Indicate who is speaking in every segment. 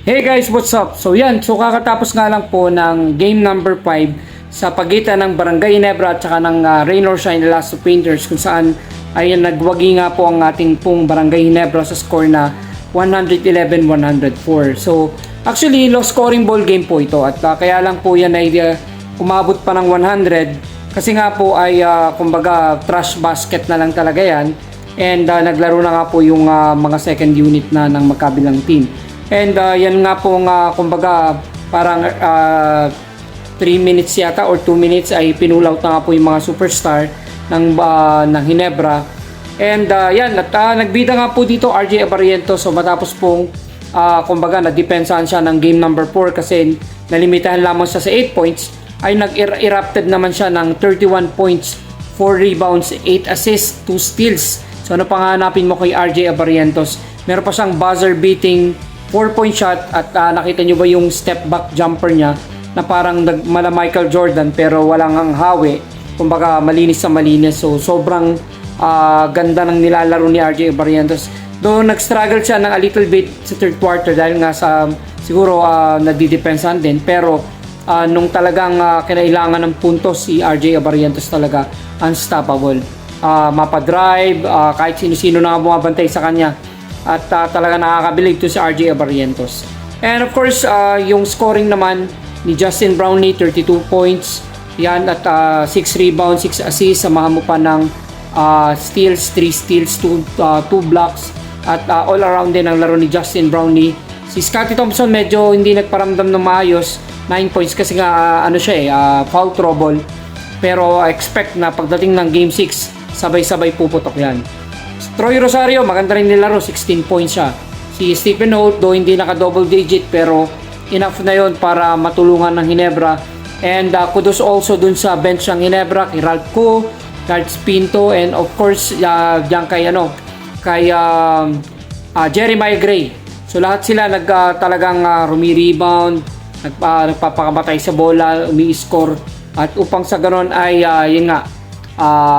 Speaker 1: Hey guys, what's up? So kakatapos nga lang po ng game number 5 sa pagitan ng Barangay Ginebra at saka ng Rain or Shine Elasto Painters, kung saan ay nagwagi nga po ang ating pong Barangay Ginebra sa score na 111-104. So actually low scoring ball game po ito at kaya lang po yan ay umabot pa ng 100 kasi nga po ay kumbaga trash basket na lang talaga yan, and naglaro na nga po yung mga second unit na ng magkabilang team. And yan nga po kumbaga parang 3 minutes yata or 2 minutes ay pinulaut na nga po yung mga superstar ng Ginebra. And yan, at nagbida nga po dito RJ Abarientos. So matapos pong kumbaga na-depensahan siya ng game number 4 kasi nalimitahan lamang siya sa 8 points, ay nag-erupted naman siya ng 31 points, 4 rebounds, 8 assists, 2 steals. So ano pang hanapin mo kay RJ Abarientos? Meron pa siyang buzzer beating 4-point shot at nakita nyo ba yung step back jumper niya na parang mala Michael Jordan pero walang ang hawi, kumbaga malinis sa malinis. So sobrang ganda ng nilalaro ni RJ Barrientos. Though nag-struggle siya ng a little bit sa third quarter dahil nga sa siguro nadidepensahan din, pero nung talagang kinailangan ng puntos si RJ Barrientos talaga unstoppable. Mapadrive, kahit sino-sino na bumabantay sa kanya. At talaga nakakabilib to si RJ Abarientos. And of course, yung scoring naman ni Justin Brownlee, 32 points. Yan, at 6 rebounds, 6 assists. Samahan mo pa ng steals, 3 steals, 2 blocks. At all around din ang laro ni Justin Brownlee. Si Scottie Thompson medyo hindi nagparamdam ng maayos. 9 points kasi nga foul trouble. Pero expect na pagdating ng Game 6, sabay-sabay puputok yan. Troy Rosario, maganda rin nilaro, 16 points siya. Si Stephen Holt, though hindi naka-double digit, pero enough na yon para matulungan ng Ginebra. And kudos also dun sa bench ng Ginebra, kay Ralph Koo, Garth Pinto, and of course, diyan kay Jeremiah Gray. So lahat sila talagang rumi-rebound, nagpapakamatay sa bola, umi-score. At upang sa ganon ay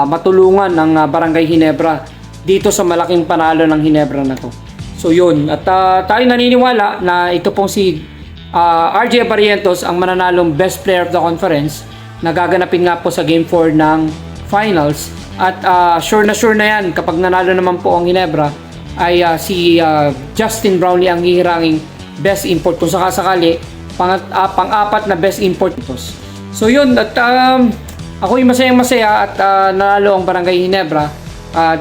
Speaker 1: matulungan ng Barangay Ginebra dito sa malaking panalo ng Ginebra na to. So yun, at tayo naniniwala na ito pong si RJ Barrientos ang mananalong best player of the conference na gaganapin nga po sa game 4 ng finals. At sure na yan kapag nanalo naman po ang Ginebra ay si Justin Brownlee ang hihiranging best import kung sakasakali pang-apat na best import ito. So yun, at ako'y masayang-masaya at nanalo ang Barangay Ginebra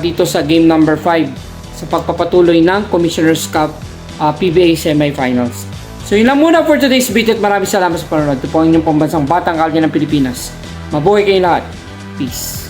Speaker 1: dito sa game number 5 sa pagpapatuloy ng Commissioner's Cup PBA Semifinals. So yun lang muna for today's video at maraming salamat sa panonood. Ito po ang inyong pambansang batang kalye ng Pilipinas. Mabuhay kayong lahat. Peace.